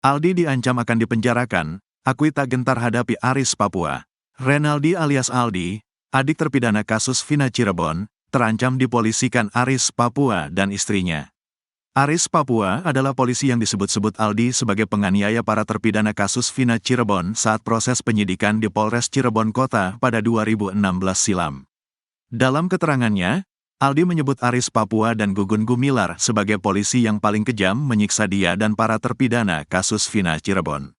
Aldi diancam akan dipenjarakan, akui tak gentar hadapi Aris Papua. Renaldi alias Aldi, adik terpidana kasus Vina Cirebon, terancam dipolisikan Aris Papua dan istrinya. Aris Papua adalah polisi yang disebut-sebut Aldi sebagai penganiaya para terpidana kasus Vina Cirebon saat proses penyidikan di Polres Cirebon Kota pada 2016 silam. Dalam keterangannya, Aldi menyebut Aris Papua dan Gugun Gumilar sebagai polisi yang paling kejam menyiksa dia dan para terpidana kasus Vina Cirebon.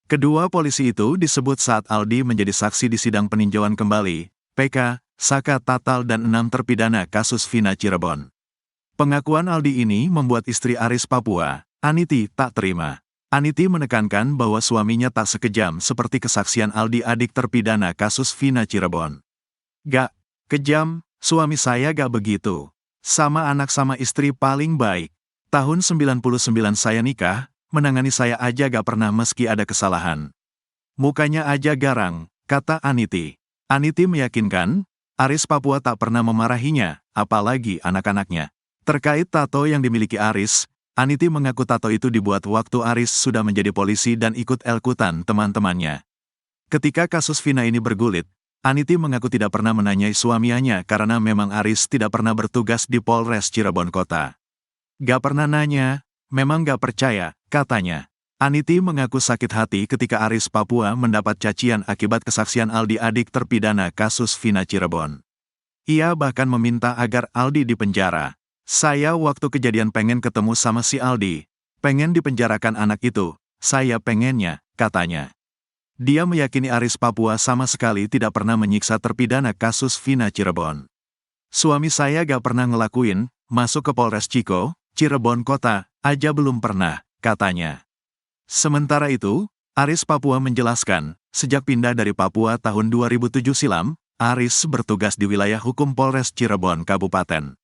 Kedua polisi itu disebut saat Aldi menjadi saksi di sidang peninjauan kembali, PK, Saka Tatal dan 6 terpidana kasus Vina Cirebon. Pengakuan Aldi ini membuat istri Aris Papua, Aniti, tak terima. Aniti menekankan bahwa suaminya tak sekejam seperti kesaksian Aldi adik terpidana kasus Vina Cirebon. Gak kejam, suami saya gak begitu. Sama anak sama istri paling baik. Tahun 99 saya nikah, menangani saya aja gak pernah meski ada kesalahan. Mukanya aja garang, kata Aniti. Aniti meyakinkan, Aris Papua tak pernah memarahinya, apalagi anak-anaknya. Terkait tato yang dimiliki Aris, Aniti mengaku tato itu dibuat waktu Aris sudah menjadi polisi dan ikut elkutan teman-temannya. Ketika kasus Vina ini bergulit, Aniti mengaku tidak pernah menanyai suaminya karena memang Aris tidak pernah bertugas di Polres Cirebon Kota. Gak pernah nanya, memang gak percaya, katanya. Aniti mengaku sakit hati ketika Aris Papua mendapat cacian akibat kesaksian Aldi adik terpidana kasus Vina Cirebon. Ia bahkan meminta agar Aldi dipenjara. Saya waktu kejadian pengen ketemu sama si Aldi, pengen dipenjarakan anak itu, saya pengennya, katanya. Dia meyakini Aris Papua sama sekali tidak pernah menyiksa terpidana kasus Vina Cirebon. Suami saya gak pernah ngelakuin, masuk ke Polres Ciko, Cirebon Kota, aja belum pernah, katanya. Sementara itu, Aris Papua menjelaskan, sejak pindah dari Papua tahun 2007 silam, Aris bertugas di wilayah hukum Polres Cirebon Kabupaten.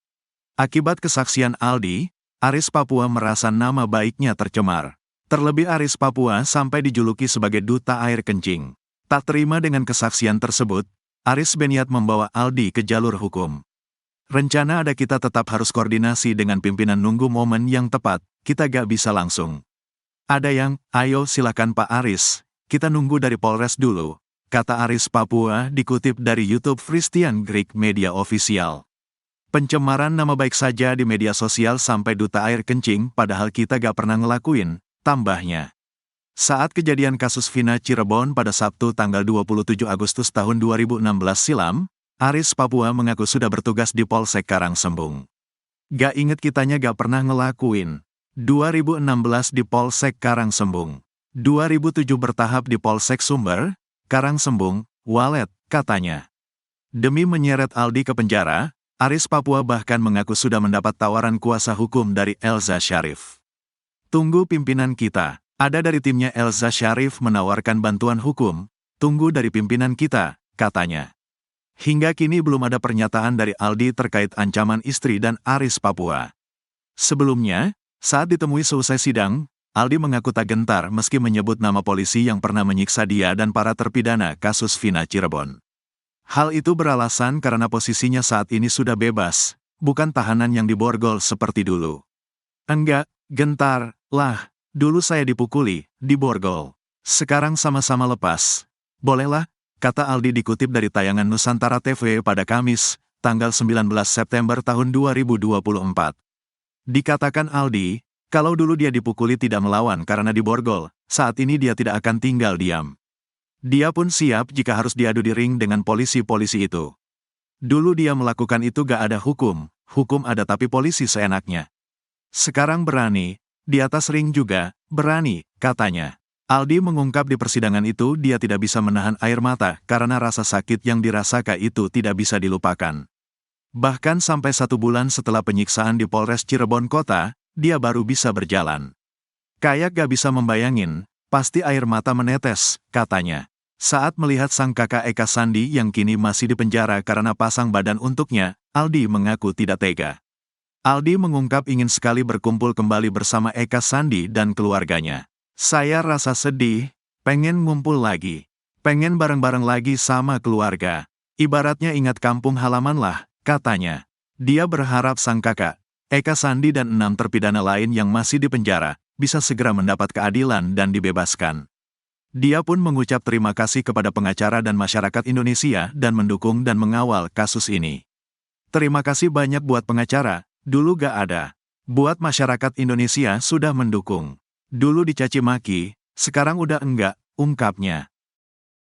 Akibat kesaksian Aldi, Aris Papua merasa nama baiknya tercemar. Terlebih Aris Papua sampai dijuluki sebagai duta air kencing. Tak terima dengan kesaksian tersebut, Aris berniat membawa Aldi ke jalur hukum. Rencana ada kita tetap harus koordinasi dengan pimpinan nunggu momen yang tepat, kita gak bisa langsung. Ada yang, ayo silakan Pak Aris, kita nunggu dari Polres dulu, kata Aris Papua dikutip dari YouTube Christian Greek Media Official. Pencemaran nama baik saja di media sosial sampai duta air kencing padahal kita gak pernah ngelakuin. Tambahnya, saat kejadian kasus Vina Cirebon pada Sabtu tanggal 27 Agustus tahun 2016 silam, Aris Papua mengaku sudah bertugas di Polsek Karangsembung. Gak inget kitanya gak pernah ngelakuin. 2016 di Polsek Karangsembung. 2007 bertahap di Polsek Sumber, Karangsembung, Walet, katanya. Demi menyeret Aldi ke penjara, Aris Papua bahkan mengaku sudah mendapat tawaran kuasa hukum dari Elza Syarif. Tunggu pimpinan kita, ada dari timnya Elza Syarif menawarkan bantuan hukum, tunggu dari pimpinan kita, katanya. Hingga kini belum ada pernyataan dari Aldi terkait ancaman istri dan Aris Papua. Sebelumnya, saat ditemui seusai sidang, Aldi mengaku tak gentar meski menyebut nama polisi yang pernah menyiksa dia dan para terpidana kasus Vina Cirebon. Hal itu beralasan karena posisinya saat ini sudah bebas, bukan tahanan yang diborgol seperti dulu. Enggak, gentar, lah, dulu saya dipukuli, diborgol. Sekarang sama-sama lepas. Bolehlah, kata Aldi dikutip dari tayangan Nusantara TV pada Kamis, tanggal 19 September tahun 2024. Dikatakan Aldi, kalau dulu dia dipukuli tidak melawan karena diborgol, saat ini dia tidak akan tinggal diam. Dia pun siap jika harus diadu di ring dengan polisi-polisi itu. Dulu dia melakukan itu gak ada hukum ada tapi polisi seenaknya. Sekarang berani, di atas ring juga, berani, katanya. Aldi mengungkap di persidangan itu dia tidak bisa menahan air mata karena rasa sakit yang dirasakan itu tidak bisa dilupakan. Bahkan sampai 1 bulan setelah penyiksaan di Polres Cirebon Kota, dia baru bisa berjalan. Kayak gak bisa membayangin, pasti air mata menetes, katanya. Saat melihat sang kakak Eka Sandi yang kini masih dipenjara karena pasang badan untuknya, Aldi mengaku tidak tega. Aldi mengungkap ingin sekali berkumpul kembali bersama Eka Sandi dan keluarganya. Saya rasa sedih, pengen ngumpul lagi. Pengen bareng-bareng lagi sama keluarga. Ibaratnya ingat kampung halaman lah, katanya. Dia berharap sang kakak, Eka Sandi dan 6 terpidana lain yang masih di penjara, bisa segera mendapat keadilan dan dibebaskan. Dia pun mengucap terima kasih kepada pengacara dan masyarakat Indonesia dan mendukung dan mengawal kasus ini. Terima kasih banyak buat pengacara, dulu gak ada. Buat masyarakat Indonesia sudah mendukung. Dulu dicaci maki, sekarang udah enggak, ungkapnya.